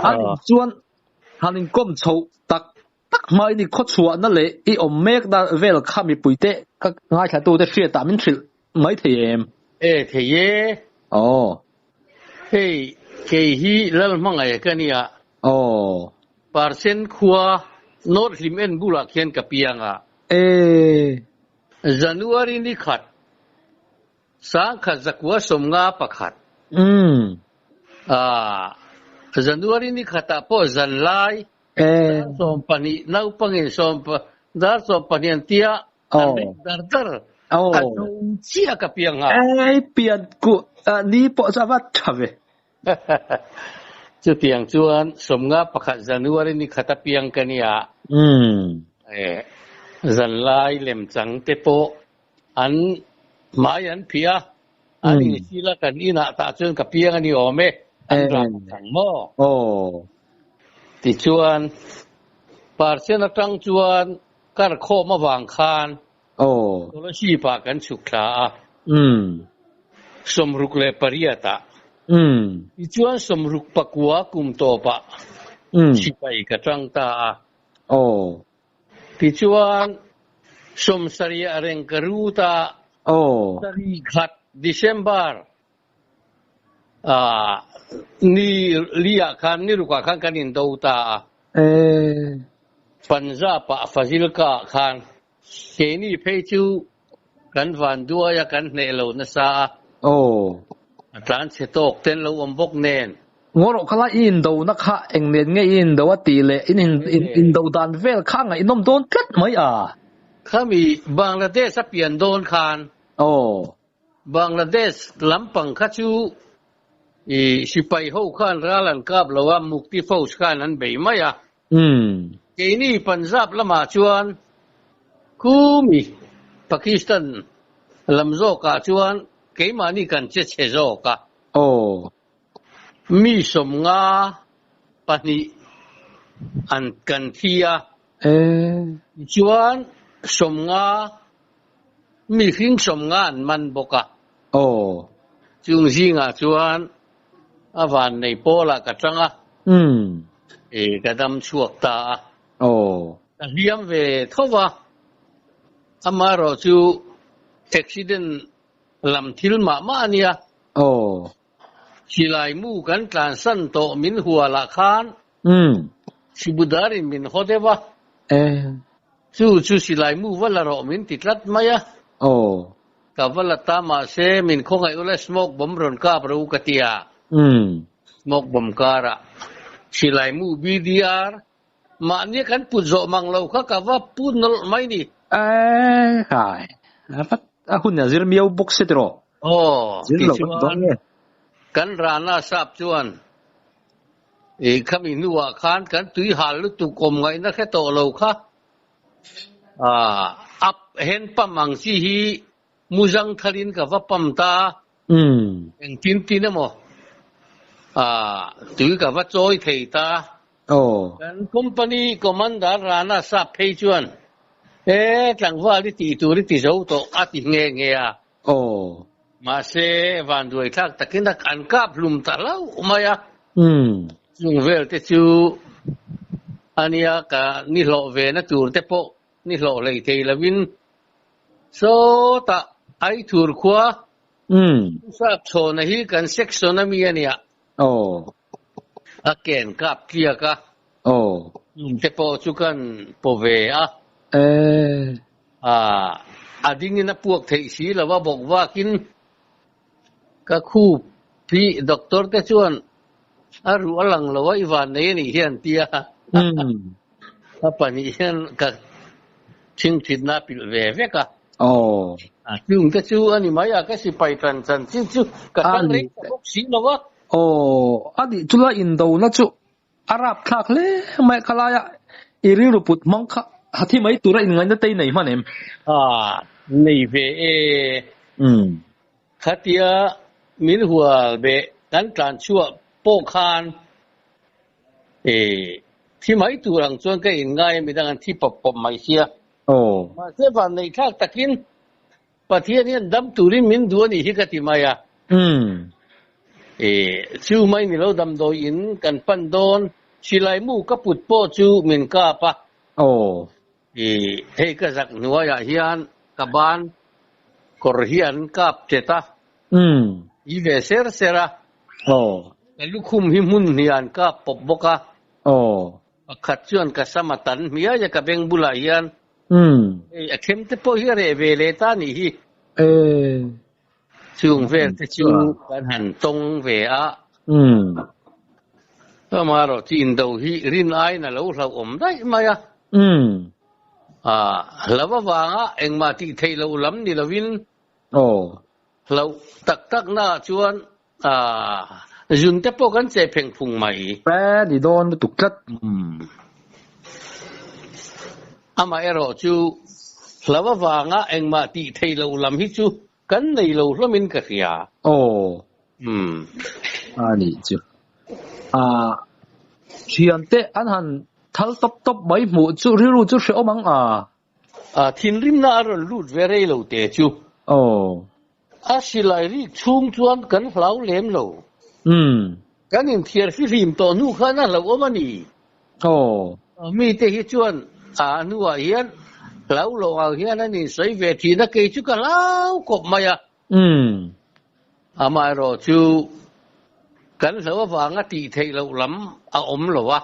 anh chuan anh com chầu tắc mai đi khó chua nó lệ ý ôm mẹ đã về là khăm bị bụi tệ các ngay cả tôi đã phía tạm mình chịu mấy thì em thì ye hey cái hi lal mang ai cái này percent khua nốt lim en bula kian kapiang January ni khat sang khat zakwa somnga pakhat January ni khata po zanlai som pani nau pangin som dar som panian tia dar chia kapiang pian ku ni po sabat chave chu tiang chuan somnga pakhat January ni khata piang kania zanlai lem chang te po an mai an phia ani sila kan ina ta chuan kapiang ani ome an ram thang mo ti chuan parcel atang chuan kar kho ma wang khan lo si pa kan chukla somruk le pariata ti chuan somruk pakua kum to pa si pai ka tang ta ti chuan som saria reng karuta sari khat December ni lia khan ni ruka khan kanin do ta Punjab Fazilka khan ke ni phechu kan van dua ya kan ne lo na sa tlan se tok ten lo ombok nen ngoro khala in do na kha eng nen nge in do ati le in do dan vel kha nga inom don kat mai khami Bangladesh apian don khan Bangladesh lampang khachu sipai ho khan ralan kap lawa mukti fauj khan an bei maya ke ni Punjab lama chuan kumi Pakistan lamzo ka chuan ke mani kan che zo ka mi somnga pani an kan thia chuan somnga mi hing somnga an man boka chung zinga chuan avan nei pola ka changa kadam chuak ta liam ve thowa amaro chu accident lam thil ma nia silai mu kan tlan san to min huala khan sibudari min hodewa chu silai mu wala ro min titlat maya ka wala tama se min khongai ula smoke bom ron ka bro katia smoke bom kara silai mu BDR ma ni kan puzo manglo ka wa punol mai ni kai apat ahun ya zir miau box setro kan rana sap chuan khami nuwa khan kan tui hal lu tu kom ngai na khe to lo kha ap hen pamang si hi muzang thalin ka va pamta eng tin mo tui ka va choi thei ta kan company commander rana sap phei chuan tlang wa li ti zo to ati nge ma se van duai thak takin an kap lum ta lau maya chung vel te chu ania ka ni lo ve na tur te po ni lo lei thei lawin so ta ai tur khwa sap chona hi kan section ami ania aken kap kia ka te po chu kan po ve ading na puak thei si lawa bok wa kin ka khu pi doctor te chuan aru alang lawa iwan nei ni hian tia apani hian ka thing thit na pil ve ve ka chung te chu ani maya ka si pai tan chan chin chu ka tan rei bok si lawa adi chula indo na chu arab khak le mai khalaya iri ruput mangkha hathi mai tura in ngai na tei nei manem nei ve khatia min hual be kan tlan chua po khan ที่ไม่ตัวหลังจวนก็อินง่ายมีดังที่ปบไม่เสียมาเสียวันในทักตะกินประเทศนี้ดำตุริมินดวนอีกที่มายาชูไม่นี่เราดำโดยินกันปันโดนชิลายมูกับปุดโปจูมินกาปะเฮก็สักหนัวอย่างเฮียนกับบ้านกอร์เฮียนกับเจตาอีเวเซอร์เซระแต่ลูกคุมหิมุนเฮียนกับปบบกะขัดชวนกับสมัตันมีอะไรกับเบงบุลาเฮียนเข้มเตปเฮียเรเวเลตานี่ช่วงเวลที่ช่วงการหันตรงเวะถ้ามาเราที่อินโดฮีรินไอน่ะเราอมได้ไหมอ่ะแล้วว่าเอ็งมาที่ไทยเราล้ำนี่เราวินเราตักหน้าชวนจุนเตปกันเจเพ่งพุงใหม่แปรดิโดนตุกจัดมาเราจูแล้วว่าเอ็งมาที่ไทยเราล้ำฮิจูกันในเราล้มินกะเสียนี่จูเชียนเตอันหันทัลตบไม่หมดจูรู้จูเสียมั้งทินริมน่าเราลูดเวรีเราเตจูสิไลรีชุ่มชวนกันเผาเลี้ยมเรากันอินเทียร์ฟิลิมตัวนู้ขนาดเราว่ามันนี่มีแต่ฮิจวนนัวเฮียนเราเอาเฮียนนี่ใส่เวทีนักเกจุกันแล้วกบมาอ่ะมาเราจูกันเราว่างัดตีไทยเราล้ำเอาอมหรอวะ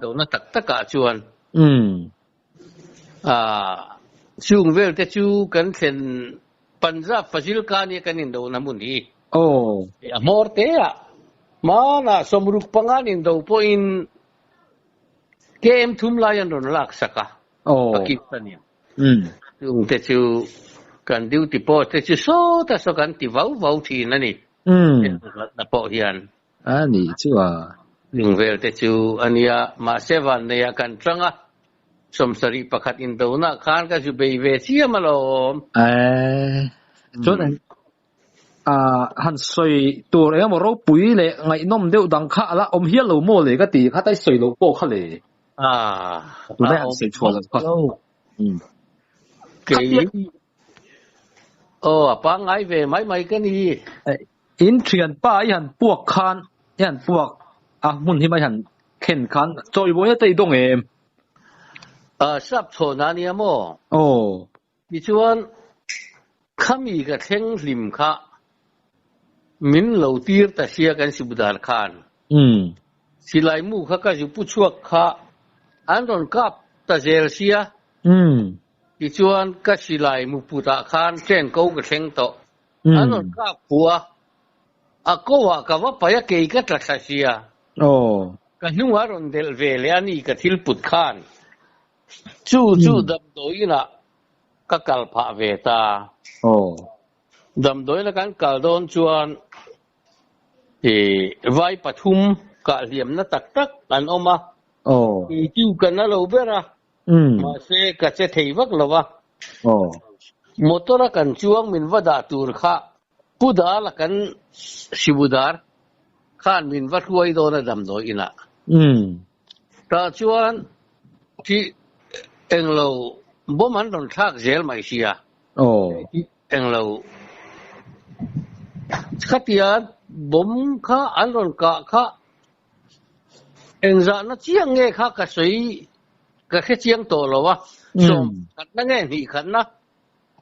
ตัวนั้นตักกะชวนช่วงเวลที่จูกันเส้นปัญจฟัชิลกานี่กันอินโดน้ำมันดีมอร์เตะมานะสมรุปปังอินโดพออินเกมทุ่มลายันโดนลักษกะปากีสถานีช่วงที่จูกันดิวติโปที่จูโซ่แต่สกันที่ว้าวที่นั่นนี่นับพอเฮียนนี่ชัวช่วงเวลที่จูอันนี้มาเซวันเนี่ยกันตรังสมศรีประคัดอินโดนะขานก็จะไปเวทีมาลมจนหันสวยตัวเองมาเราปุ๋ยเลยไงน้อมเดียวดังข้าละอมเฮียเราโม่เลยก็ตีข้าได้สวยเราโป้ข้าเลยตัวนี้สวยชัวร์เลยก็เกี่ยปังไงเวไม่กันนี่อินเทียนป้ายันพวกคานยันพวกมุนที่มายันเข็นคานจอยบัวจะต้องสับโซนานี่มั้งดิฉันข้ามีกับเท่งริมข้ามินเหล่าตีร์ตัดเสียกันสิบุดาร์ขานสิไลมูข้าก็จะพูดชัวข้าอันนั้นกับตัดเจรเสียดิฉันก็สิไลมูพูดขานเช่นเขากับเท่งโตอันนั้นกับผัวก็ว่ากับว่าไปยังเกี่ยกับตัดเสียกันนึกว่าเราเดลเวลียนี่กับทิลปุดขานจูดำโดยน่ะก็กลพะเวตาดำโดยแล้วกันกลโดนชวนไว้ปฐุมกะเหลี่ยมนัตักอันออกมาจู่กันนั่นเราเบระมาเสกะเจเทวักละวะมอเตอร์กันช่วงมินวัดตูร์ข้าผู้ดาละกันชิบุดาร์ข้านมินวัดรวยโดนดำโดยน่ะแต่ชวนที่เอ็งเราบ่มันโดนทักเจลไม่เสียเอ็งเราขัดยาบ่มข้าอันโดนกะข้าเอ็งจะนั่งเชียงเงี้ยข้ากระสุยกระแค่เชียงโตแล้ววะส่งขัดนั่งเงี้ยนี่ขัดนะ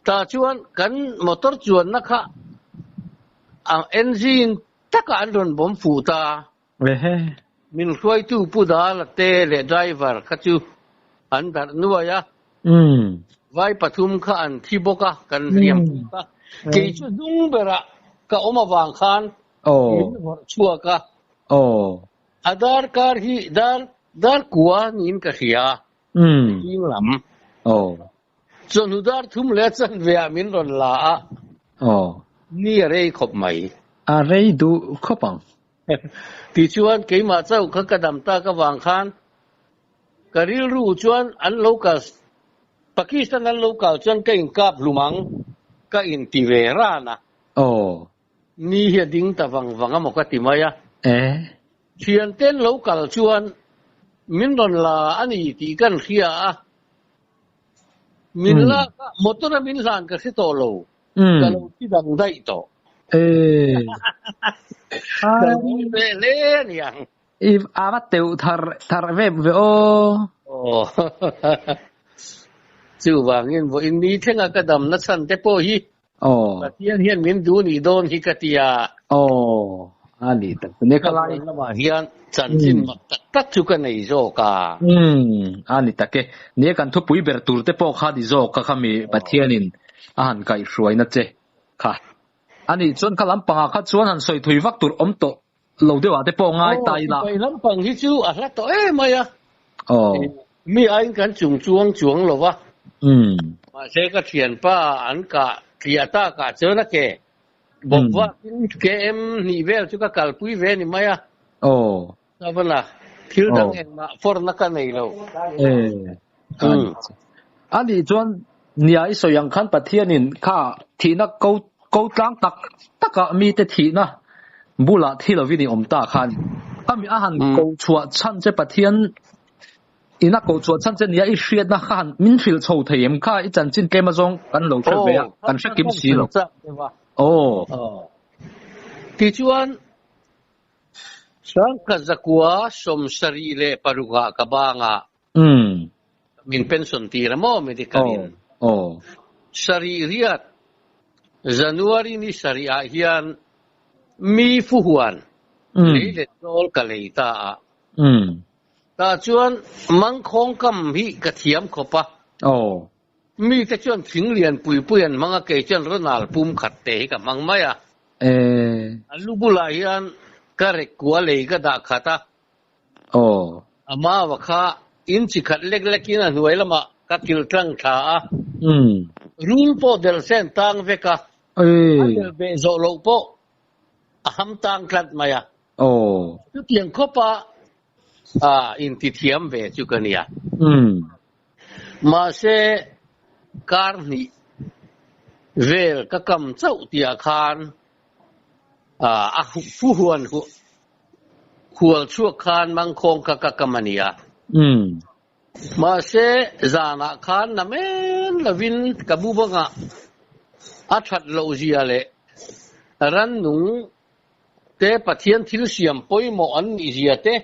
แต่ชวนกันมอเตอร์ชวนนะคะเอ็นจินถ้ากันโดนบ่มฟูตามินช่วยตู้ผู้ดาละเตเลไดรเวอร์ขัดจูอันดับนัวยะไว้ปฐุมข้าอันที่บกะกันเรียมกะกี่ชุดดุงเบระก็ออกมาวางคานชัวกะดาร์การฮีดาร์กัวนินกะเขียยิ่งลำจนดาร์ทุ่มเล็ดสันเวียมินรอนลานี่อะไรขบไหมอะไรดูขบังที่ชวนกี่มาเจ้าเขากระดำตาก็วางคานกะริลรู้ชวนอันโลกัสปากีสถานอันโลกัสจนก็อินกับลุมังก็อินติเวรานะนี่เฮดิ้งตะวังมกติมายะ thiền tên lâu cả chuan mình đồn là anh ấy thì cần kia mình là một tuần mình làm cái tổ lâu cái lâu chỉ đang dậy tổ về lên nhàng bắt đầu thar về ô chú vàng yên vô in mi thế cái đầm nó sẵn thế po hi và thiên hiền mình du ni don hi cái tia anh ta nên cái lại mà hiền chân chính mà tất chú cái này rồi cả anh ta cái nếu cần thu bùi bể tur thế po khá đi rồi cả kami bắt thiên in anh cái suy nát chứ khá anh ấy chọn cái làm bằng khá chọn hắn soi thui vắt tur to lâu đi vào thế po ngay tay là làm bằng hi chú là to mày mi anh cần chuông rồi vâng mà sẽ có tiền pa anh cả kia ta cả chỗ đó kệบอกว่าเกมนี่เวลจุกกัลปุยเวนี่ไหมsao vậy là thiếu đăng em mà for nó cái này đâu anh đi chọn nhà soi yang khăn bát thiên in cả thì nó câu trắng tất cả mi thế thì nó bù lại thì là vì đi ta khăn mi anh câu chuột chân chế bát thiên ina câu chuột chân chế nhà ít na khăn mình phải châu thầy em cả ít chân trên cái mà giống anh lâu chơi về anh sẽ kiếm gì đâu thì chuan sang kazakua som sari le paruga kabanga min pension ti ramo medikalin sari riat January ni sari a hian mi fuhuan le tol kaleita ta chuan mangkhong kam hi kathiam khopa mi te chuan thinglian puipuian manga ke chuan ronal pum khatte ka mangmaya alubula hian karek kwa le ka da khata ama wakha in chi khat lek lekin an huailama ka til tlang tha rule po del sen tang veka del be zo lo po aham tang klat maya tu tiang khopa in ti thiam ve chu kania ma se karni vel ka kam chau tia khan fu huan hual chu khan mang khong ka kamania ma se zana khan na men lavin kabu banga athat lo zia le ran nung te pathian thil siam poimo an ni zia te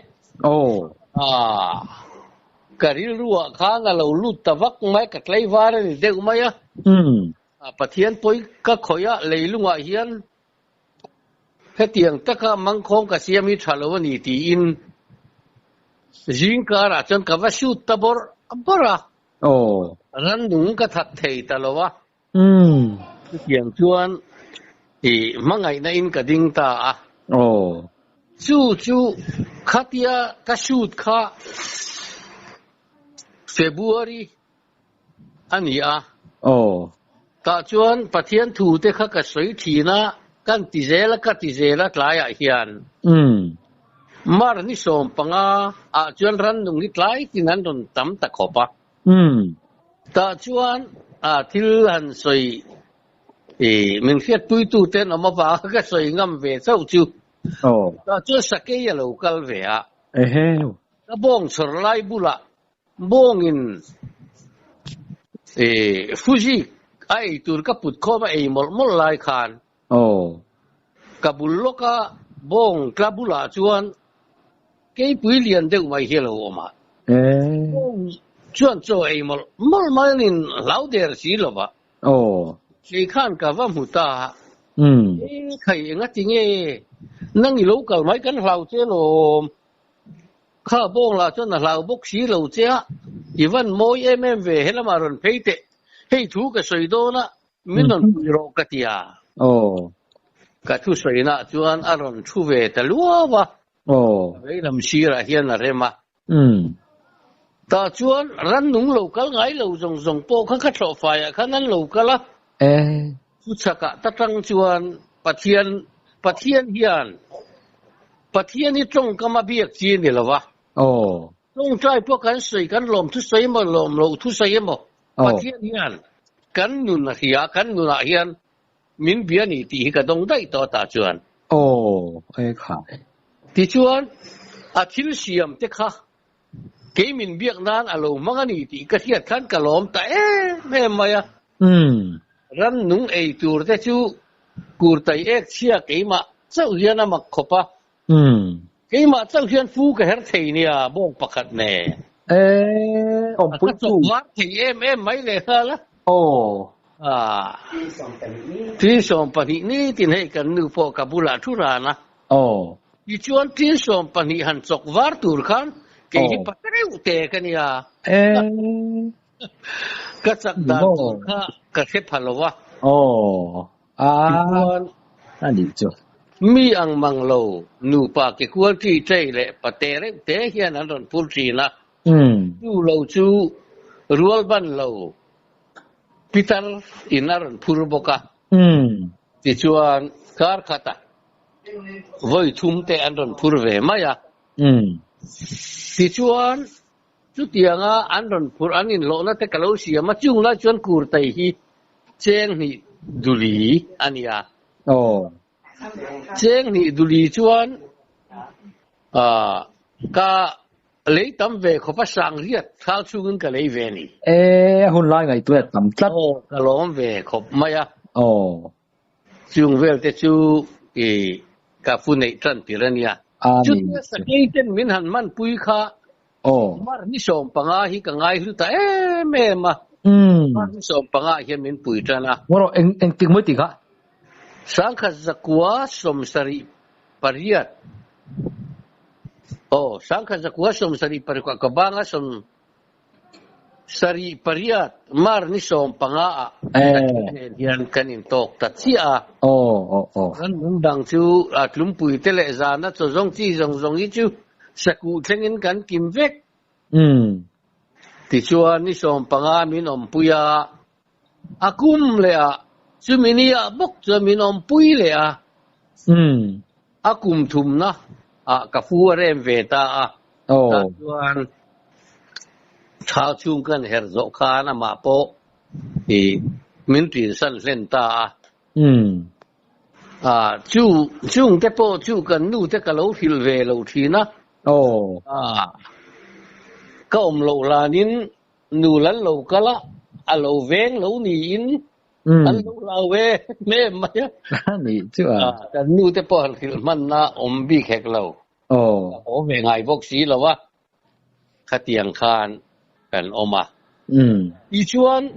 karil ruwa khanga lo lut tawak mai ka tlai war ni de umaya pathian poi ka khoya leilunga hian hetiang taka mangkhong ka siami thalo ni ti in jingkara chan ka wasu tabor abora ran dung ka that thei talowa hetiang chuan mangai na in ka ding ta chu khatia ka shoot kha February ania ta chuan pathian thu te kha ka soi thina kan tizela tlaya hian mar ni som panga chuan ran nung ni tlai tinan don tam ta khopa ta chuan thil han soi min khiat pui tu ten ama ba ka soi ngam ve chau chu ta chu sake ya local ve ta bong chor lai bula bong in fuji ai tur ka put kho ba mol lai khan kabulloka bong klabula chuan ke pui lian deuh mai helo ma chuan cho mol malin lauder si lova si khan ka va muta khai ngati nge nangi local mai kan hlau che lo kha bong la chuan na hlau bok si lo che ivan moi ve helamaron peite hei thu ka soido na minon ro katia ka thu soina chuan aron thu ve ta luwa ve lam sira hian a rema ta chuan ran nung local ngai lo zong po kha kha tho fa ya khanan local thu chaka ta tang chuan pathian hian pathian ni trong kama biak chi ni lawa trong trai po kan soi kan lom thu soi mo lom lo thu soi mo pathian hian kan nun na hian min biani ti ka dong dai to ta chuan khai ti chuan thil siam te kha ke min biak nan alo mangani ti ka hiat khan kalom ta me maya ran nung ei tur te chu kur tai ek chia ke ma chau hian ama khopa ke ma chau hian fu ka her thei nia bong pakhat ne om pui chu ma thei em mai le hala tin som pani ni tin hei kan nu po kabula thurana i chuan tin som pani han chok war tur khan ke hi patreu te kania ka chak dan tur kha ka the phalowa ani chu mi ang manglo nu pa ke kual ti trei le patere te hian an ron pul tri na tu lo chu rual ban lo pitar inaron purboka ti chuan kar khata voi thum te an ron purve maya ti chuan chu tianga an ron pur anin lo na te kalo sia ma chung la chuan kur tai hi cheng ni duli ania cheng ni duli chuan ka lấy tấm về khó phát sáng riết khao chung cái lấy về nè hôm nay ngày tôi tấm chất cái lóm về khó mấy chung về thì chú cái cà phê này chân tiền nia chú sẽ cái tên mình hẳn man bùi kha mà ní sòng bằng ai hi cái ngày hữu ta mẹ mà mà ní sòng bằng ai hi mình bùi chân à ngồi anh tiếng mới tiếng hả sáng khát giặc quá sòng sari pariat sangka zakwa som sari parikwa kabanga som sari pariat mar ni som panga yan kanin tok tatsia ran dang chu atlumpui tele zana cho zong chi zong i chu saku thengin kan kimvek ti chuan ni som panga min ompuya akum le a chumini a bok chu min ompui le a akum thum na ka fu rem ve ta chuan thao chung kan her zo kha na ma po i min tin san len ta chung te po chu kan nu te ka lo hil ve lo thi na ka om lo la nin nu lan lo kala a lo veng lo ni in an lo la we me ma ya ni chu kan nu te po hil man na om bi khek lo về ngày bốc xí là wa khát tiền khan cần oma đi chuan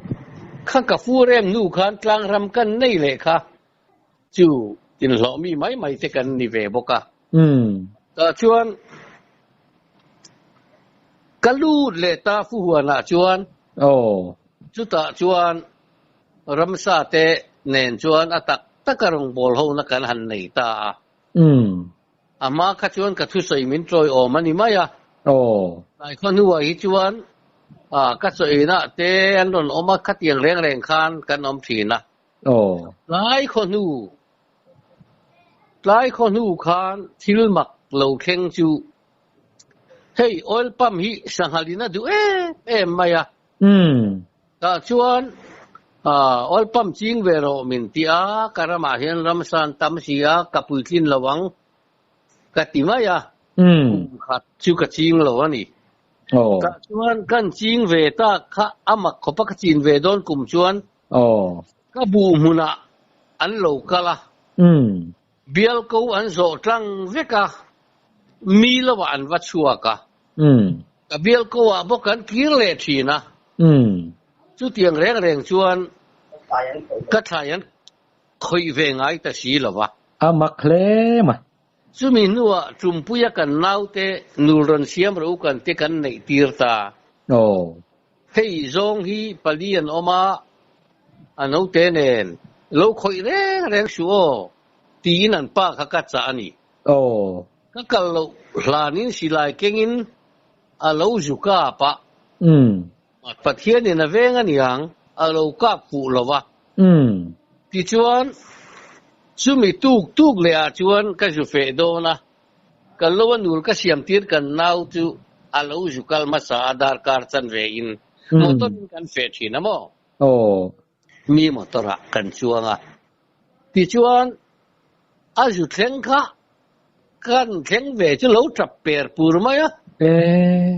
khát cà phê rem nu khan tlang ram kan nei le kha chu tin lo mi mai te kan ni ve boka ta chuan kalu le ta fu huana chuan chu ta chuan ram sa te nen chuan atak takarong bol ho na kan han nei ta ama kha chuan ka thu sei min troi mani maya ai khon huwa hi chuan ka choi na te an ron oma kha tiang reng khan kan om thina lai khon hu khan thil mak lo kheng chu hey oil pump hi sanghalina du maya ta chuan oil pump ching ve ro min tia karama hian ramsan tam sia kapuitlin lawang katimaya khat chu ka ching lo ani ka chuan kan ching ve ta kha amak khopa ka chin ve don kum chuan ka bu huna an lo kala bial ko an zo tlang veka mi lawa an wa chua ka ka bial ko a bokan kir le thina chu tiang reng chuan ka thayan khoi ve ngai ta si lawa amak hle ma chu mi nuwa chumpuya kan naute nulron siam ro kan te kan nei tirta hei zong hi palian oma ano tenen lo khoi reng shuo tin an pa kha ka cha ani ka kal lo hlanin silai kengin a lo zuka pa pathian in aveng aniang a lo ka pu lowa ti chuan sumi tuk le a chuan ka ju fe do na kan lo nul ka siam tir kan nau chu a lo ju kal ma sa adar kar chan ve in motor kan fe thi na mo mi motora kan chuanga ti chuan a ju thleng kha kan kheng về chứ lâu chập bèr pur mai á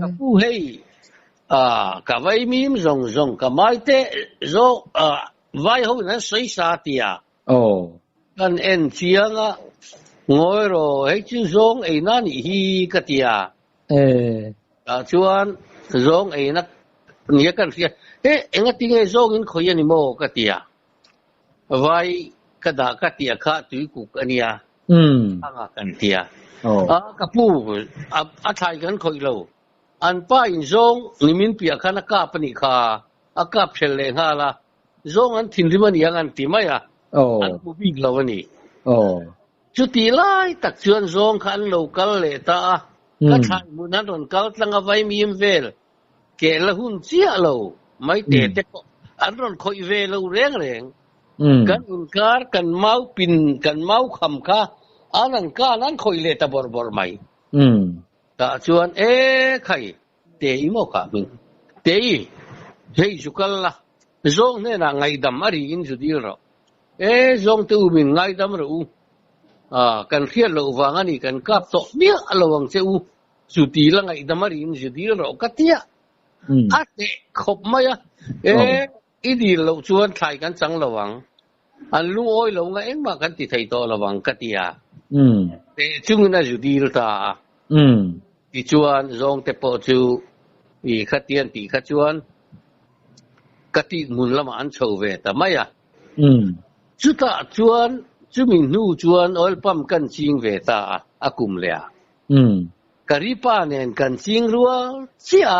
ka pu hey ka vai mim zong zong ka mai te zo vai ho na sei sa tia kan en chiang á ngồi rồi hey chứ zong ấy na ni hi ka tia chuan zong ấy na nghĩa kan sia enga tinge zong in khoya ni mo ka tia vai kada ka tia kha tui ku ania anga kan tia ka pu a thai kan khoi lo an pa in zong nimin pia khana ka pani kha aka phele nga la zong an thin riman yang an ti mai an pu bi lo ni chu ti lai tak chuan zong khan lo kal le ta ka thai mun an ron kal tlanga vai mim vel ke la hun chia lo mai te te an ron khoi ve lo reng reng kan inkar kan mau pin kan mau kham kha anan ka nan khoi le ta bor bor mai ta chuan khai te imo ka min te hei jukalla zong ne na ngai dam ari in judir ro zong tu min ngai dam ro kan khiat lo wang ani kan kap to bia alawang cheu chu ti la ngai dam ari in judir ro ka tia ate khop maya idi lo chuan thai kan chang lawang an lu oi lo nga eng ma kan ti thai to lawang ka tia te chung na judir ta ti chuan zong te po chu i khatian ti kha chuan kati mun lama an chho ve ta maya chu ta chuan chu min nu chuan oil pump kan ching ve ta akum le karipa nen kan ching rual chia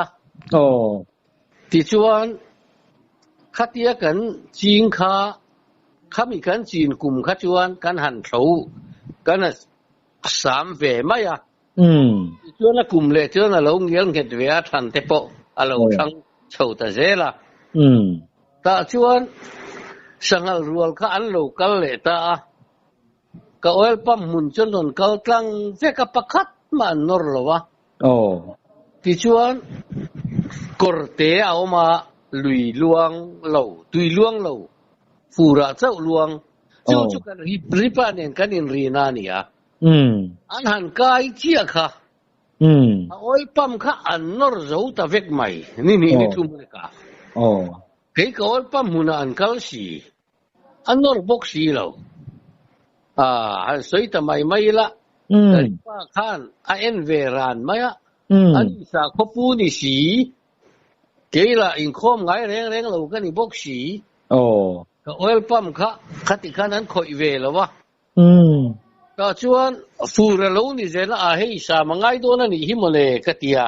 ti chuan khatia kan ching kha khami kan chin kum kha chuan kan han tho kan sam ve maya chuan a kum le chuan a lo ngial nget ve a than te po a lo thang chho ta zela ta chuan sangal rual kha an lo kal le ta ka oil pump mun chon don kal tlang ve ka pakhat man nor lowa ti chuan korte a oma lui luang lo tui luang lo fura chau luang chu chu kan ripa nen kan in rina ni an han kai chia kha oi pam kha an nor zo ta vek mai ni thum ka ke ka oi pam muna an kal si an nor bok si lo han soi ta mai la pa khan a en veran maya an sa khopu ni si ke la in khom ngai reng reng lo kan ni bok si ka oil pump kha khati khan an khoi ve lo wa ta chuan fura lo ni zela a hei sa mangai do na ni himole katia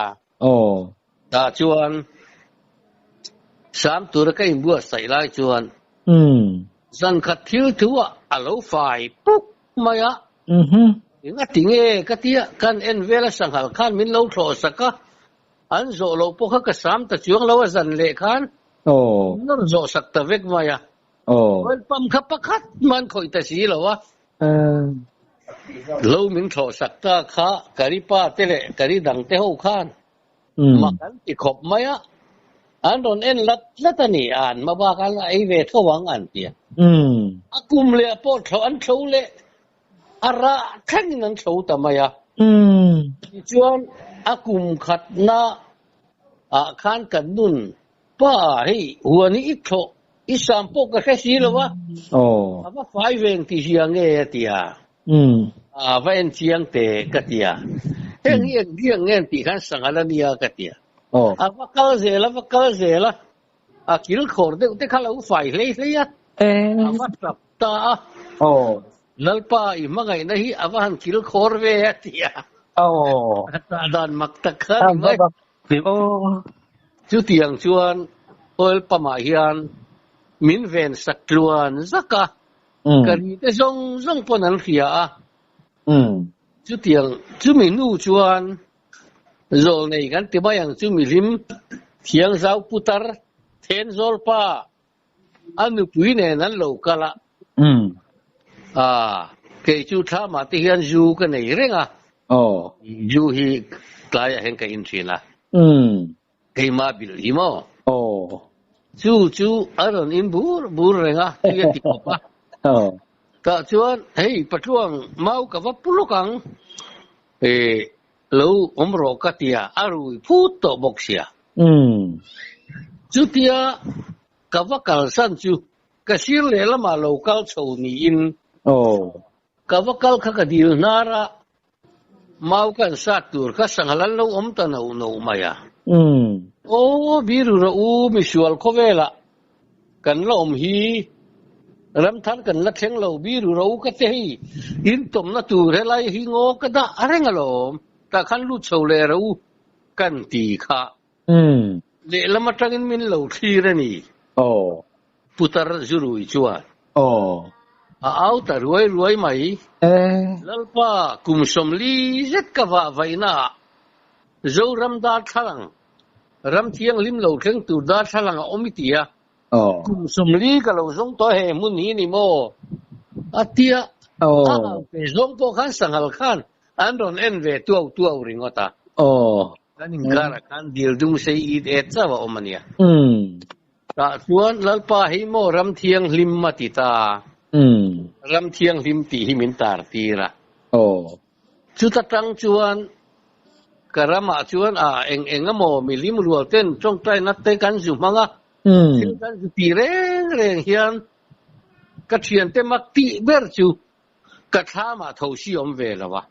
ta chuan sam tur ka in bua sai lai chuan zan khat thil thuwa a lo fai puk maya inga tinge katia kan en vela sanghal khan min lo thlo saka an zo lo po kha ka sam ta chuang lo zan le khan nor zo sak ta vek maya oil pump kha pakhat man khoi ta si lo wa lo min thlo sak ta kha kari pa te le kari dang te ho khan ma kan ti khop maya an don en lat ani an ma ba kan ai ve thowang an tia akum le po thlo an thlo le ara thang nan thlo ta maya chuan akum khat na khan kan nun pa hei huani ik tho isam po ka khasi lo wa aba fai veng ti hiang e tia va en chiang te ka tia heng hiang ngen ti khan sangala nia ka tia aba kal zela a kil khor de te khala u fai le ya aba tap ta nalpa i mangai na hi aba han kil khor ve tia ta dan mak tak khan mai chu tiang chuan oil pama hian min ven sakluan zaka kari te zong pon an khia chu tiang chu min nu chuan zol nei kan ti bayang chu mi lim thiang zau putar then zol pa anu pui ne nan lo kala ke chu tha ma ti hian ju ka nei renga ju hi klaya hen ka in thina ke ma bil imo chu aron in bur renga ti ti pa ta chuan hei patluang mau ka va pulukang lâu rô cái tia rồi phút tổ bốc xia chú tia cái vác cái sản chú cái xí lệ là mà lâu cao châu ni in cái vác cái điều nara mau kan satur ka sanghalan lo ta no maya biru ro misual khovela kan lo hi ram than kan la theng lo biru ro ka te hi in tom na tu re lai hi ngo ka da areng lo ta khan lu chou le ro kan ti kha le lama tangin min lo thi re ni putar zuru chuan áo ta ruồi mày lalpa kum somli zet kawa vaina zo ram da thalang ram thiang lim lo kheng tu da thalang omitia kum somli ka lo zong to he mun hi ni mo atia pe zong po khan sangal khan andron en ve tu ringota kanin kara kan dil dung sei it et chawa omania ta tuan lalpa hi mo ram thiang lim matita ram thiang lim ti hi min tar ti ra chu ta tang chuan karama chuan eng mo mi lim rual ten trong trai nat te kan zu manga kan zu ti reng hian ka thian te mak ti ber chu ka tha ma tho si om ve la wa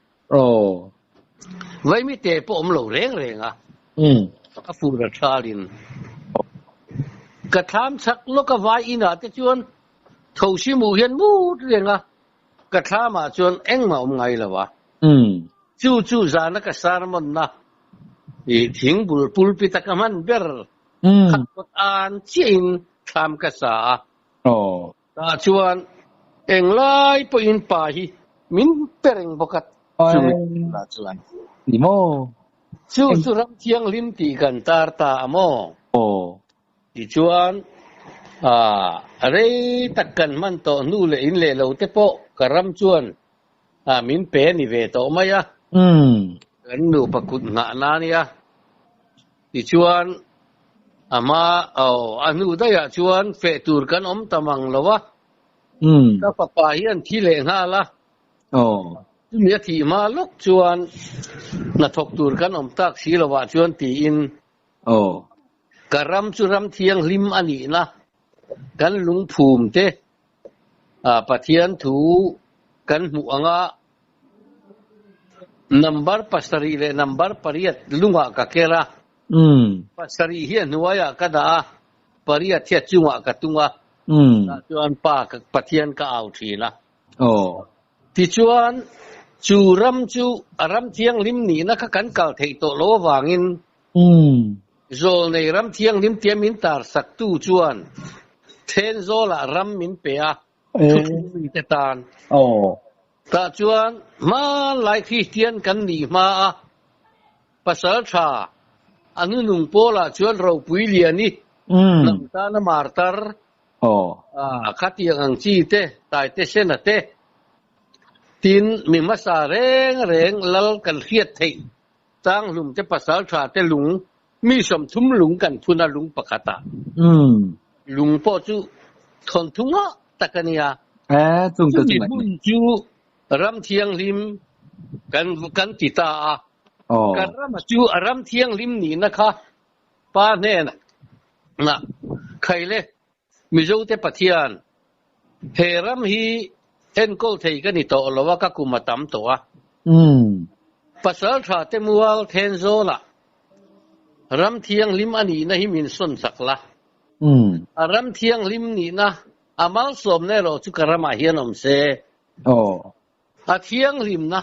vai mi te po om lo reng ka fu ra thalin ka tham sak lo ka vai ina te chuan thầu sĩ mù hiền mù riêng cái thà mà chọn anh mà ông ngay là wa chú ra nó cái sar mòn na thì tiếng bul pita kaman ber khát cốt an chín tham cái sa ta chọn anh lại po in pa hi min pereng bokat là chọn đi mô chú ram thiang lim ti kan tar ta mo thì chọn rei takkan man to nu le in le lo te po karam chuan min pe ni ve to maya kan nu pakut nga na nia ti chuan ama anu da ya chuan fe tur kan om tamang lowa ka papa hian thi le nga la mi thi ma lok chuan na thok tur kan om tak si lowa chuan ti in karam churam thiang lim ani na kan lung phum te pathian thu kan mu anga number pasari le number pariat lunga ka kera pasari hian nuaya kada pariat thia chunga ka tunga chuan pa ka pathian ka au thina ti chuan chu ram thiang lim ni na ka kan kal thei to lo wangin zol nei ram thiang lim tiam in tar sak tu chuan ten zola ram min pea mi te tan ta chuan ma lai khi tian kan ni ma pasal tha anu nung pola chuan ro pui liani nam ta na martar khatiang ang chi te tai te sena te tin mi masa reng lal kan khiat thei tang lum te pasal tha te lung mi som thum lung kan phuna lung pakata lung po chu thon thunga takania chung tu chu ram thiang lim kan tita kan ram chu ram thiang lim ni na kha pa ne na khaile mi zo te pathian he ram hi en kol thei ka ni to lowa ka kumatam to pasal tha te mual then zo la ram thiang lim ani na hi min son sakla ram thiang lim ni na amal som ne ro chu karama hian om se thiang lim na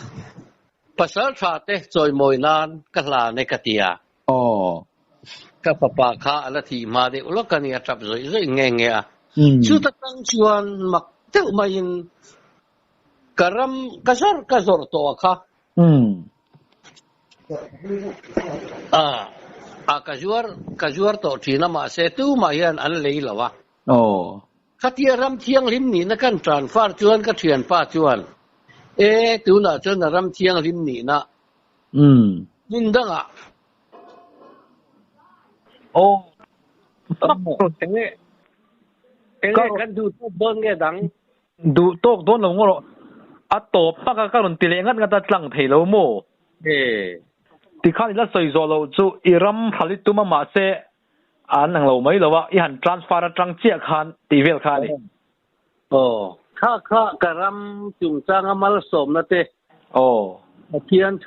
pasal tha te choi moi nan ka la ne ka tia ka papa kha ala thi ma de ulo ka ni atap zoi nge chu ta tang chuan mak teu mai in karam kasor to kha kajuar to thina ma se tu ma hian an lei lawa khatia ram thiang lim ni na kan transfer chuan ka thian pa chuan tu na chuan ram thiang lim ni na mun danga tenge kan du to don nge dang du tok don lo ngoro a to pa ka ron ti le ngat ngata tlang thei lo mo thì khá là soi rồi lâu chú Iram Khalid tu mà sẽ anh hàng lâu mấy lâu á, ihan transfer trang chia khan, tỷ vel khan đi. Khá cả ram chung trang amal som na te. Pathian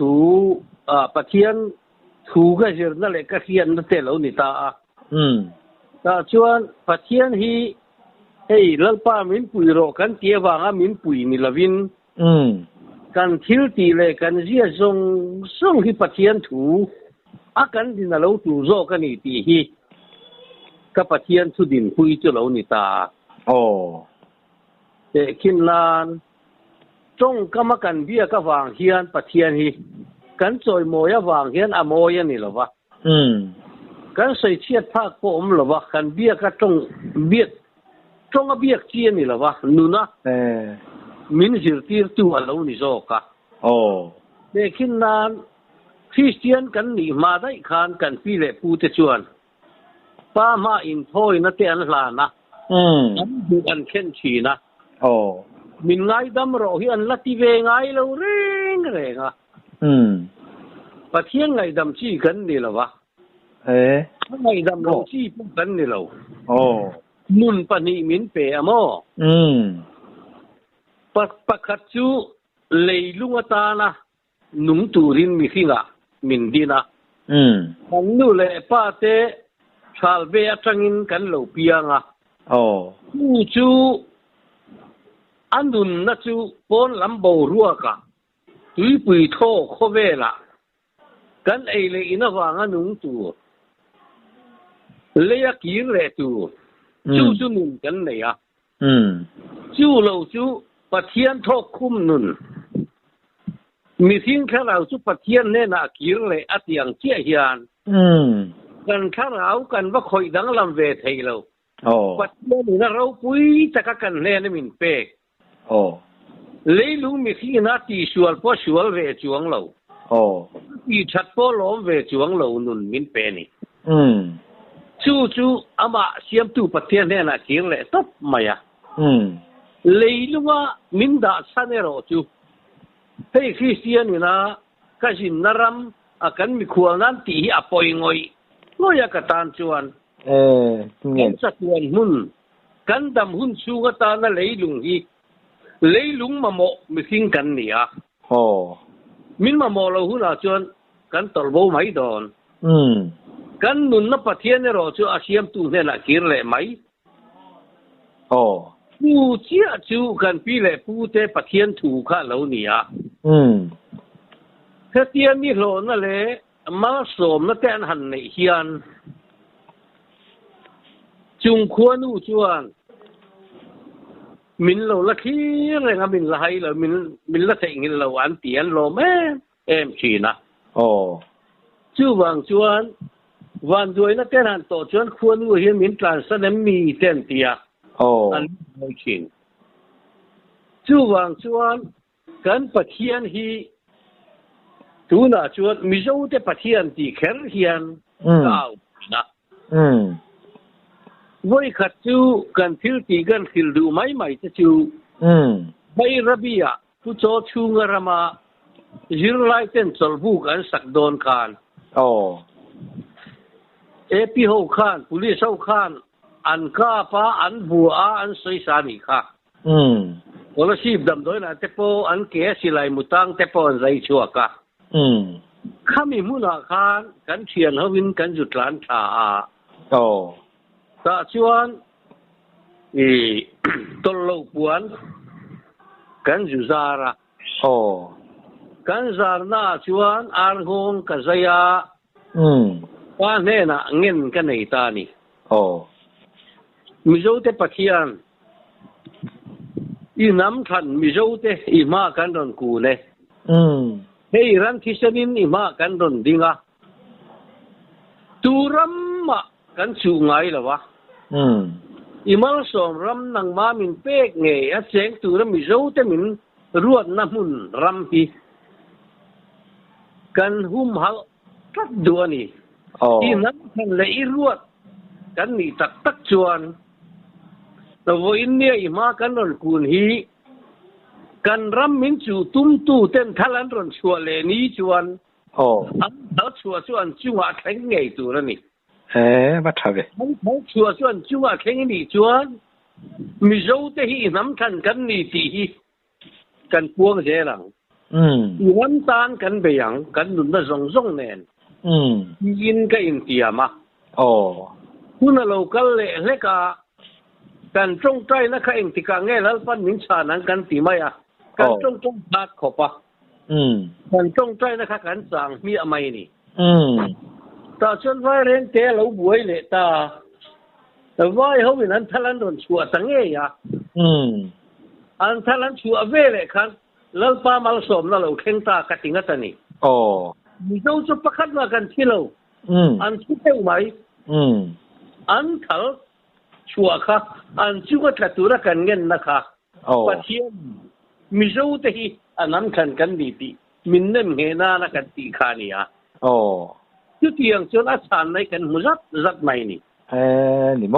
thu cái gì đó lại cái hiện nó te lâu ni ta. Ta chuan Pathian hi lalpa min pui ro kan tia wanga min pui ni lavin. Kan thil ti le kan zia song hi Pathian thu akan din lo tu zo kan ni ti hi ka Pathian thu din pui chu lo ni ta te kin lan trong kama kan bia ka wang hian Pathian hi kan choi moya wang hian a moya ni lo wa kan sei chiat phak po lo wa kan bia ka trong a biak chi ni lo wa nuna min zirtir tu alo ni zo ka te kin lan Christian kan ni ma dai khan kan pi le pu te chuan pa ma in thoi na te an hla na an du an khen chi na min ngai dam ro hi an lati ve ngai lo renga Pathian ngai dam chi kan ni lo wa ngai dam lo chi pu kan ni lo nun pa ni min pe amo pakhat chu leilunga ta na nung turin mi khinga min dina kan nu le pa te salve atangin kan lo pianga chu andun na chu pon lambo ruaka tui pui tho khovela kan eile ina wanga nung tu leya kir le tu chu nun kan ne ya chu lo chu Pathian tho khum nun mi thing kharau chu Pathian ne na kir le atiang chia hian kan kharau kan va khoi dang lam ve theilo Pathian ni na ro pui taka kan le na min pe leilu mi thing na ti sual po sual ve chuang lo ti chat po lom ve chuang lo nun min pe ni chu ama siam tu Pathian ne na kir le top maya leilunga min da sanero chu hei Christian na kashin naram akan mi khuanan ti apoi ngoya ka tan chuan kan satuan hun kan dam hun chu ta na leilung mamo mi sing kan ni a min mamo lo huna chuan kan tolbo mai don kan nun na Pathian ro chu asiam tu ne la kir le mai pu chia chu kan pi le pu te Pathian thu kha lo ni a Pathian ni lo na le ma som na ten han nei hian chung khuanu chuan min lo la khi renga min la hai lo min la thei ngin lo an tian lo me em china chu wang chuan van duai na ten han to chuan khuanu hian min tlan sa nem mi ten tia an noi chin chu wang chuan kan Pathian hi tu na chuan mi zo te Pathian ti kher hian au na voi khat chu kan thil ti gan thil du mai te chu mai rabia tu cho chu ngarama zirlai ten cholbu kan sak don khan epi ho khan police ho khan an ka pa an bua an soi sa ni kha ola sip dam doi na te po an ke silai mutang te po an zai chua ka khami muna khan kan thian hawin kan jutlan tha ta chuan tollo puan kan juzara kan zarna chuan arhong ka zaya pa ne na ngin ka nei ta ni mi zo te Pathian i nam than mi zo te i ma kan ron ku le hei ran thisanin i ma kan ron dinga turam ma kan chu ngai lawa i mal som ram nang ma min pek nge a cheng turam mi zo te min ruat na mun ram hi kan hum hal tat duani i nam than le i ruat kan ni tak chuan na vo india i ma kan ron kun hi kan ram min chu tum tu ten thalan ron chua le ni chuan เขาชัวส่วนจังหวะแข็งไงตัวแล้วนี่มาทำเลยเขาชัวส่วนจังหวะแข็งนี่จวนมีรู้แต่ที่น้ำทันกันนี่ที่กันพวงเสียหลังวันตานกันไปยังกันหนุนมาส่งแน่นยินก็อินเดียมาคุณเราก็เลยก็กันจงใจนะคะเองที่การเงี้ยแล้วปั้นมินชานังกันตีไม่อะกันจงพัดขบปะกันจงใจนะคะกันสั่งมีอะไรนี่แต่ชนไฟเร่งเตะเราบวยเลยแต่ว่าเขาเป็นอันทันโดนชัวตั้งเงี้ยอันทันชัวเวเลยครับแล้วป้ามาสมแล้วเราเข่งตากระติงกันนี่มีเจ้าจะประคัดมากันที่เราอันที่เท่าไหมอันเขาชัวค่ะอันชัวถัดตัวกันเงินนะคะประเทศมิโซเตฮีอันนั้นกันดีตีมินเนมเฮน่านักตีขานี่อ่ะจุดที่ยังจนอาจารย์ในกันมุจัดไม่นี่นี่โม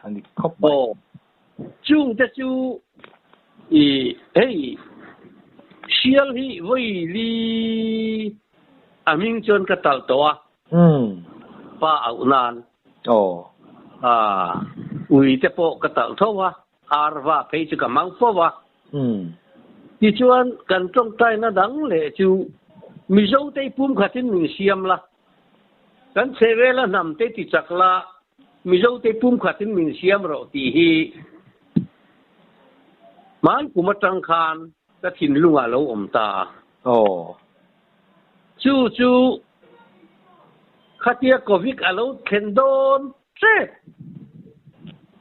อันนี้ครบจุงจะจูเฮ้ยเชียร์ฮีวิลีอามิงจนกระตัลตัวป้าเอานานอุยจะโปกระตัลตัวอาร์วาเพย์จะกับมังฟัวที่ชวนกันจงใจน่าดังเลยจูมิโซเตย์ปุ่มขัดที่มิเซียมละกันเซเวลนำเตติจักละมิโซเตย์ปุ่มขัดที่มิเซียมเราตีฮีมันกุมจังคานก็ทิ้งลุงอาเราตาจูขัดเยอะโควิดอาเราเข็นโดนเซ่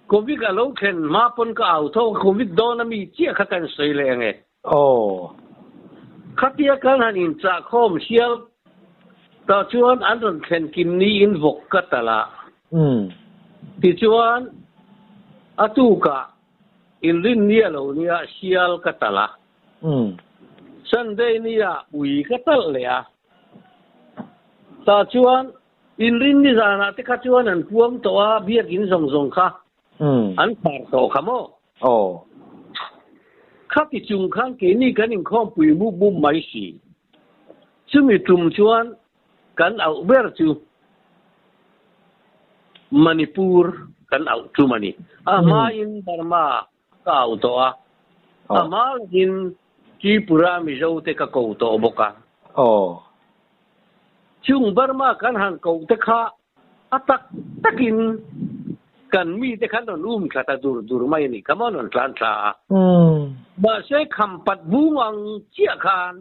โควิดอาเราเข็นมาปนก็เอาท่อโควิดโดนมีเจี๊ยขัดกันสวยเลยไงขัดเยอะกันหันอินจากโคมเชียวต่อชวนอันนั้นเข็นกินนี้อินวกกัตละที่ชวนอาตุกะอินลินเนี่ยเราเนี่ยเชียลกัตละสันเดย์เนี่ยอุยกัตเลยอ่ะต่อชวนอินลินนี่จานะที่ขัดชวนอันพวงตัวเบี้ยกินส่งค่ะอันขาดโตขโมข้าที่จุงข้างเกนี่กันอินข้อมปุยบุ้มไม่สีซึ่งมีจุ่มชวนกันเอาเบอร์จูมณิปูร์กันเอาจูมันนี่มาอินบาร์มาก็เอาตัวมาอินจีปุรามิโซเตก็เอาตัวบกะจุงบาร์มากันหันเขาเตค่ะตักินกันมีแต่ขันนอุ้มขัดดูไม่นี่ขมันนหลานชามาใช้คำปัดบุ้งเจียคาน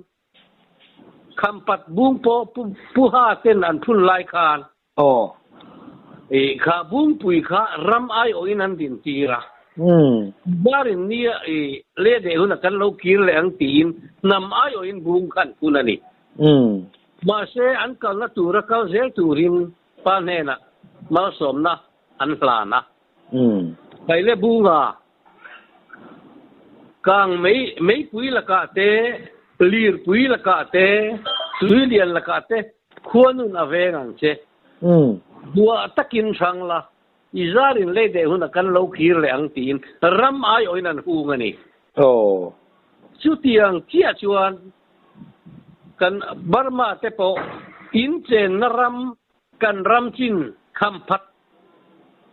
คำปัดบุ้งผู้หาเต้นอันพุ่นลายคานข้าบุ้งปุยข้ารำไอโอนันดินตีระบารินเนี่ยเล่เดี๋ยวนักกันเราคิดเรื่องตีนนำไอโออินบุ้งกันคุณนี่มาใช้อันกันละตัวเขาเสียตัวริมปานเฮนะมาสมนะอันพลานะไปเล่บุ้งอ่ะกางไม่ปุยละกาเตลีร์ปุยละกาเตสุริเลียนละกาเตควรนุนอเวงังเชบัวตะกินช่างละอิจารินเล่เดหุนักกันเราคีร์เลยอังตีนรำไอโอนันหูงันี่ชุดที่อังเทียชวนกันบาร์มาเตโปอินเจนรำกันรำจินคำพัด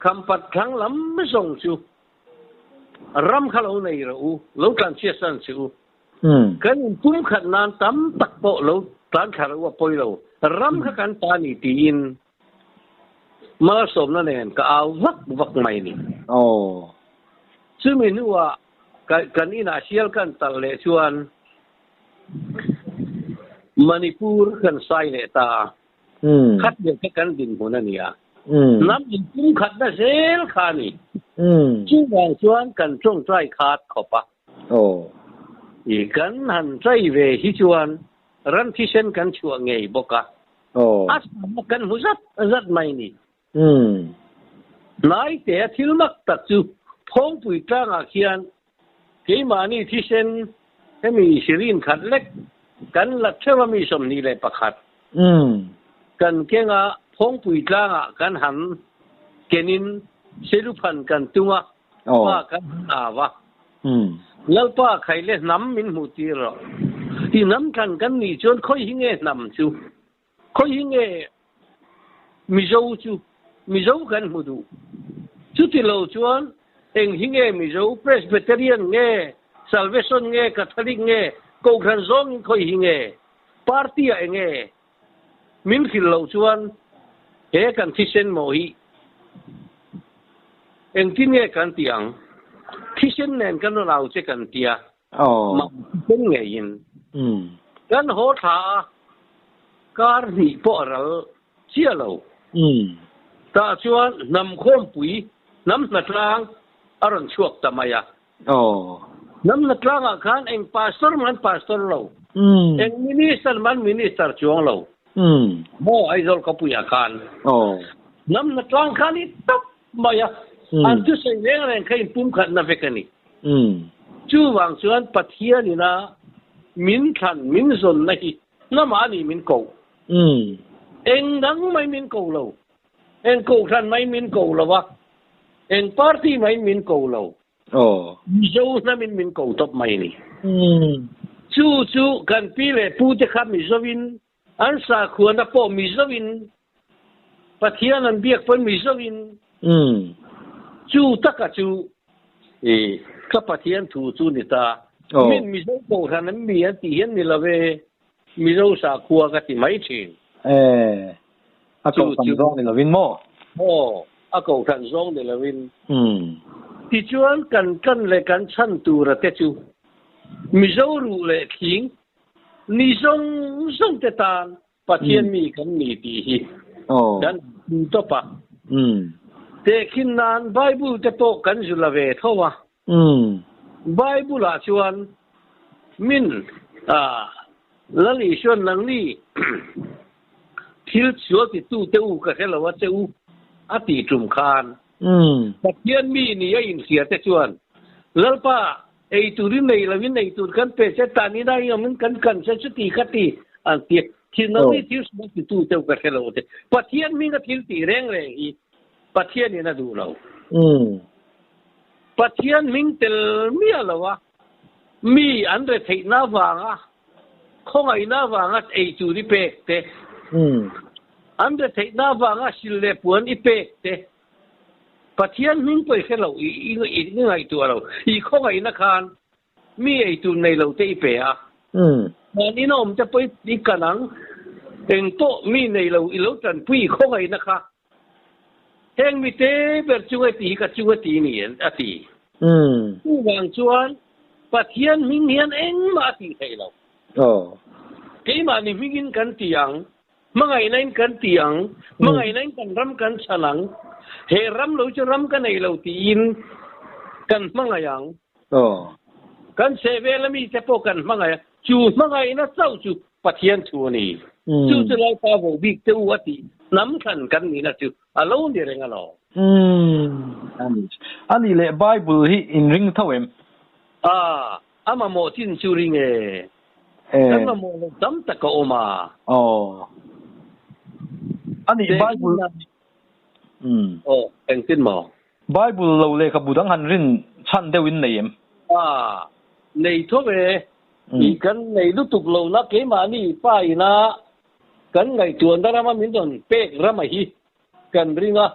ครั้งลำไม่ส่งชูรำข้าเราในเราการเชื่อสันชูกันพุ่มขัดนานตั้มตักโปเราตานขาเราว่าปอยเรารำข้ากันตานีตีนมาสมนั่นเองก็เอาวักไม่นี่ซึ่งไม่รู้ว่ากันนี่น่าเชี่ยวกันตะเลชวนมณิปูร์กันไซเลตาขัดเดียวกันดินหัวนั่นเนี่ยน้ำดินพุ่งขัดได้เซลขานี่จึงแบ่งชวนกันจงใจขาดขบอีกันหันใจเวหิชวนรันที่เช่นกันชัวไงบอกกะอาสมกันหุจัดไม่นี่นายเตะทิลมักตัดจูพงปุยตางอาเขียนเกี่ยมานี่ที่เช่นให้มีสิรินขัดเล็กกันหลักเชื่อว่ามีสมนีเลยประคัดกันเกี่ยงพงปุยตางกันหันเกนินเสรุพันกันตัวว่ากันอาวะแล้วป้าใครเล่นน้ำมินหูตีรอที่น้ำกันนี่จนค่อยหิ้งเงี้ยน้ำจู khoi hinge mizo chu mizo kan mudu chu ti lo chuan eng hinge mizo Presbyterian nge Salvation nge Catholic nge ko khan zong khoi hinge party a nge min khil lo chuan he kan thisen mo hi eng tin nge kan tiang thisen nen kan lo che kan tia ma tin nge yin kan ho tha kar ni po ral chia lo ta chuan nam khom pui nam na tlang aron chuak tamaya nam na tlang a khan eng pastor man pastor lo eng minister man minister chuang lo mo ai zol ka puya khan nam na tlang khan I tap maya an tu sei leng ren kai pum khat na vekani chu wang chuan pathia ni na min khan min zon na hi na ma ni min ko eng dang mai min ko lo eng ko khan mai min ko lo wa eng party mai min ko lo zo na min ko top mai ni chu kan pi le pu te kha mi zowin an sa khuan na po mi zowin pathian an biak pon mi zowin chu taka chu ka pathian thu chu ni ta min mi zo ko khan an mi an ti hian ni lave mi zo sa khua ka ti mai thin a ko tam zong ni lovin mo a ko than zong ni lovin ti chuan kan le kan chan tu ra te chu mi zo ru le thing ni zong te tan pathian mi kan ni ti hi dan to pa te khin nan bible te to kan zu la ve thowa bible a chuan min lali shon nang ni thil chuo ti tu te u ka khela wa te u ati tum khan pathian mi ni in sia te chuan lalpa ei turin nei lawin nei tur kan pe se tani na yom kan se chuti khati an ti thin nang ni thil su ti tu te u ka khela wa te pathian mi na thil ti reng reng I pathian ni na du lo pathian ming tel mi alawa mi an re thei na wanga khong ai na wanga ei tu ri pe te an re thei na wanga sil le puan I pe te pathian ming poi khelo I ngai tu lo I khong ai na khan mi ei tu nei lo te I pe a ma ni nom te poi I kanang eng to mi nei lo I lo tan pui khong ai na kha heng mi te ber chungai ti ka chungai ti ni ati wang chuan pathian ming hian eng ma ti thei lo ke ma ni mingin kan tiang mangai nain kan tiang mangai nain kan ram kan chanang he ram lo chu ram kan ei lo ti in kan mangayang kan se velami te po kan mangaya chu mangai na chau chu pathian chu ni chu chu lai pa bo big te u ati nam khan kan ni na chu alo ni renga lo ani le bible hi in ring thawem ama mo tin chu ring kan mo dam ta ko oma ani bible eng tin mo bible lo le ka budang han rin chan dewin neim nei tho ve I kan nei lu tuk lo na ke ma ni pa ina kan ngai tuan da ma min don pek rama hi kan ringa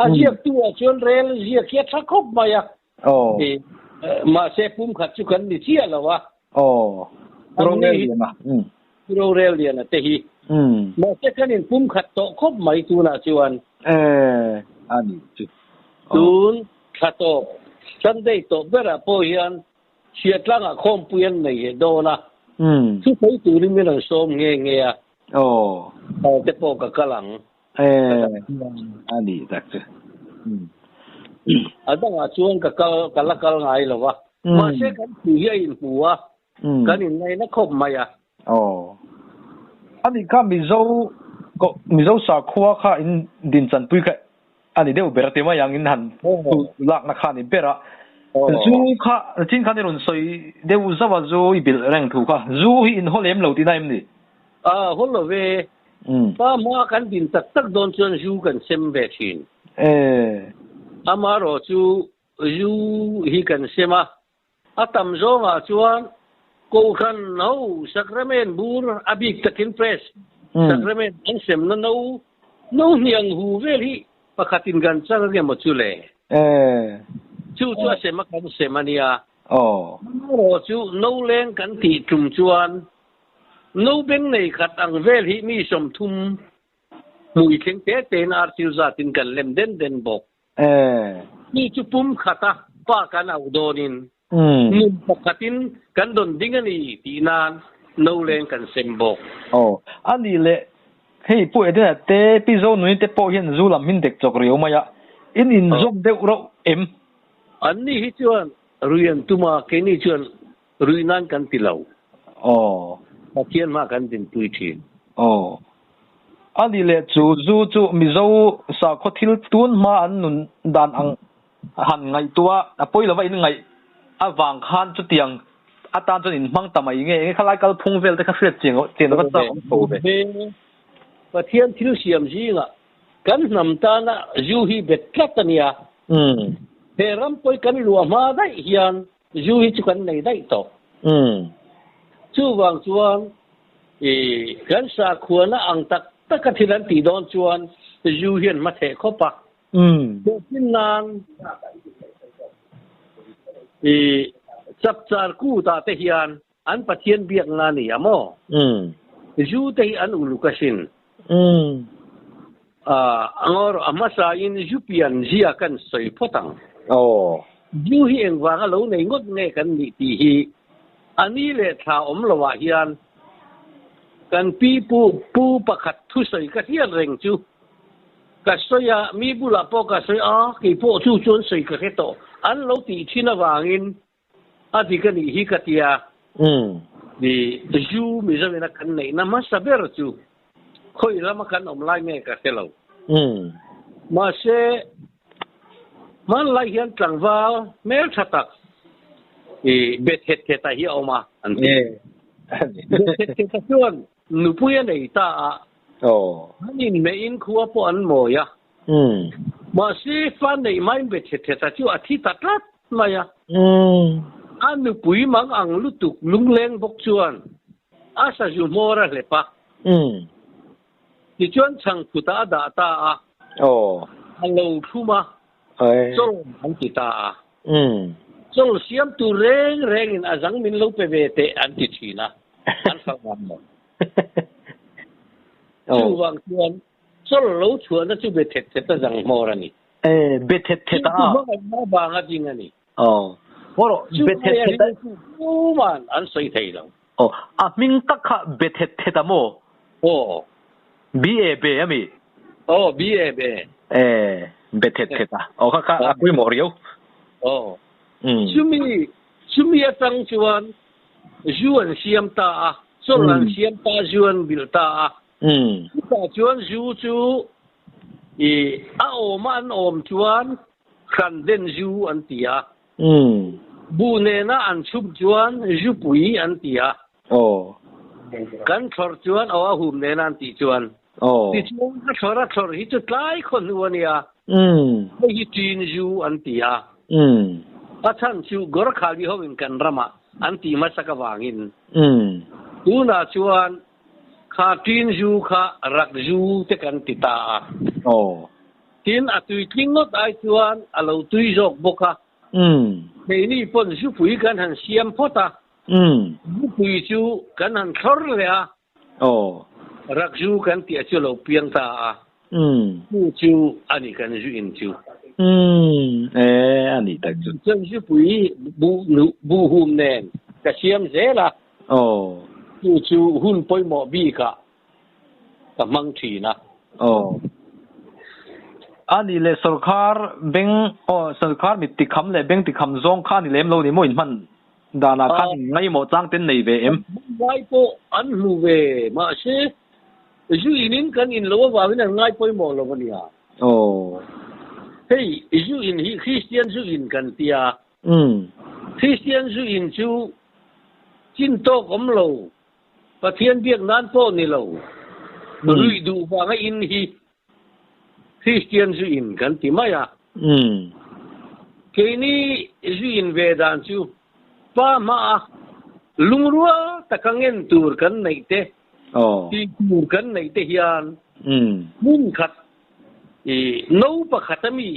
a jiak tu a chon rel jiak ya thakop ma ya ma se pum khat chu kan ni chia lawa rel dia na te hi ma se kan in pum khat to khop mai tu na chuan ani chu tun khato sunday to bera po hian chiatlang a khom puyan nei do na chu thei tu ri min som nge a te po ka kalang ani tak chu adang a chuan ka kalakal ngai lawa ma se kan tu hi in puwa kan in nei na khop maya ani ka mizo sa khuwa kha in din chan pui kha ani deu berate ma yang in han lak na kha ni bera zu kha chin kha ni ron soi deu zawa zu I bil reng thu kha zu hi in holem lo ti naim ni holo ve pa ma kan din tak don chon zu kan sem ve thin amaro chu zu hi kan sema atam zo ma chuan ko khan no sacrament bur abik takin press sacrament an sem na no hiang hu ve hi pakhatin gan chang ge mo chu le chu sem kan semania ro chu no leng kan ti tum chuan no beng nei khat ang vel hi mi som thum mui theng te na artiu za tin kan lem den bok mi chu pum khata pa kan au donin nim pakhatin kan don dingani ti nan no leng kan sem bok ani le hei pu ede te pi zo nui te po hian zu lam hin dek chok riu maya in zom deuh ro em anni hi chuan ruyan tuma ke ni chuan ruinan kan tilau pathian ma kan din tui thin ani le chu mizo sa khothil tun ma an nun dan ang han ngai tua apoi lawa in ngai awang khan chu tiang atan chun in mang tamai nge khalai kal phung vel te kha fret cheng ka cha to be pathian thil siam ji nga kan nam ta na ju hi bet tlatania he ram poi kan lua ma dai hian ju hi chu kan nei dai to chu wang chuan kan sa khuana ang tak ka thilan ti don chuan ju hian ma the khopa tin nan chap char ku ta te hian an pathian biak nga ni amo ju te an ulukasin angor amasa in jupian zia kan soi photang ju hi engwanga lo nei ngot nge kan ni ti hi ani le tha om lowa hian kan pi pu pakhat thu soi ka hian reng chu ka soya mi bula po ka soi ki po chu chon soi ka heto an lo ti thina wangin ati kan hi ka tia ni ju mi zawena kan nei na ma saber chu khoi lama kan om lai nge ka selo ma se man lai hian tlangwa mel thatak bet het ta hi oma an bet het ta chuan nupuya nei ta hanin me in khuwa po an moya ma se fan nei mai bet het ta chu athi tatlat maya an nupui mang ang lutuk lungleng bok chuan asa ju mora lepa ti chuan chang phuta da ta hello thuma so an ti ta so siam tu reng in azang min lo pe ve te an ti thina an sa wam mo chu wang chuan so lo chuan na chu be thet ta jang mora ni be thet ta ma ba nga ding ani horo be thet ta man an sei thei lo a ming tak kha be thet ta mo BAB ami BAB be thet ta kha apui mo riu chumi atang chuan juan siam ta solan siam ta juan bil ta ta chuan ju chu a om chuan khan den ju an tia bu ne na an chup chuan ju pui an tia kan thor chuan awa hum ne na an ti chuan ti chuan ka thor hi chu tlai khon nuania hi tin ju an tia athan chu gor khali ho in kan rama an ti ma saka wangin tu na chuan kha tin ju kha rak ju te kan ti ta tin atui tlingot ai chuan alo tui jok boka nei ni pon ju pui kan han siam phota ju pui chu kan han thor le rak ju kan ti chu lo piang ta chu ani kan ju in chu ani tak chu chân ju pui bu hum nen ka siam zela chu hun poi mo bi ka mang thi na ani le sarkar mi tikham le beng tikham zong kha ni lem lo ni mo in man dana khan ngai mo chang ten nei ve em ngai po an lu ve ma se ju inin kan in lo wa win ngai poi mo lo ni a hey ju in hi Christian ju in kan tia Christian ju in chu chin to kom lo pathian biak nan po ni lo rui du wa ngai in hi Christian ju in kan ti maya ke ni ju in vedan chu pa ma lungrua takangen tur kan nei te ที่อยู่กันในเทียนมุ่งขัดโน้ปะขัดมี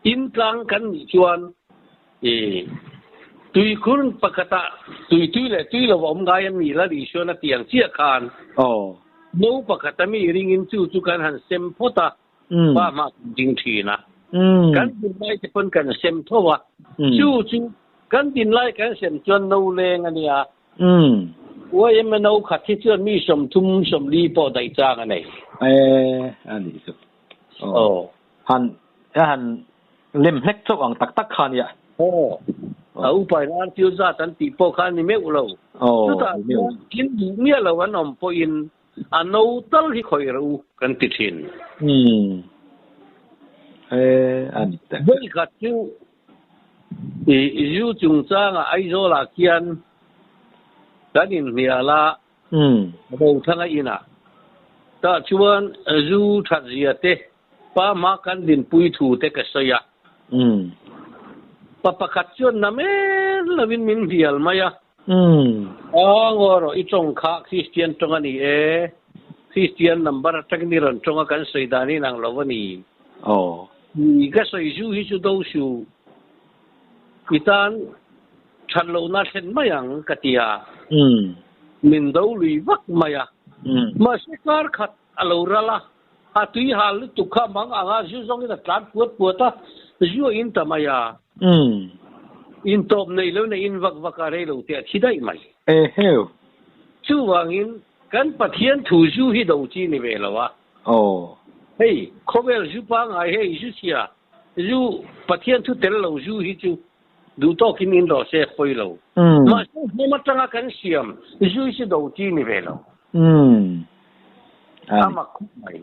อินกลางกันชวนตุยคุณปะขัดตุยเลยว่าอมกายมีละดิชวนเตียงเชี่ยคานโน้ปะขัดมีริงินจู่กันหันเซมพอตาว่ามาจริงทีนะกันดินไล่จะเป็นกันเซมทว่าจู่กันดินไล่กันเซมจนโนเลงอันนี้ว่ายังไม่เอาขัดที่เชื่อมีสมทุ่มสมรีพอได้จ้างอันไหนอันนี้สุดหันเล่มเล็กจงตักขันเนี่ยเอาไปร้านที่จะตันตีพอขันนี่ไม่อุโลสุดท้ายกินอยู่เมื่อเราวันอมพออินอันนู้ตั้งที่คอยรู้กันติดหินอันนี้แต่ไม่ขัดจู่จงจ้างไอ้โซลาเกียนกันอินเนียละเราทั้งอินะแต่ชวนจู่ทัดเสียเตะป้ามากันดินปุยถูเตะกษยะป้าขัดชวนนั่นเองลวินมินเดียลมายะงอร์อีจงข้าคริสเตียนตรงนี้คริสเตียนนัมบาร์ตักนี่รันตรงกันสวยดานีนังลวนีนี่ก็สวยจู่ฮิจูดูชูอีตานฉันเราหน้าเห็นมาอย่างกติยามินดูลีวักมายะมาเสกการขัดอโลระละหาตุยฮัลตุกข้ามังอ่างจู่ทรงนี้ตัดปวดตาจู่อินตามายาอินตบในแล้วในอินวักอะไรเราเตะที่ได้ไหมจู่วางอินกันปะเทียนถูจู่ที่ดูจีนี่เวลาวะเฮ้ยเขาเวลจู่ปังไอเฮ้ยจู่เชียจู่ปะเทียนถูเตลเราจู่ที่จู่ดูโตกินอินโดเซ่คุยเรามาจู่มาตั้งกันเสียมจู่ที่ดูจีนี่เวลาอามาคุย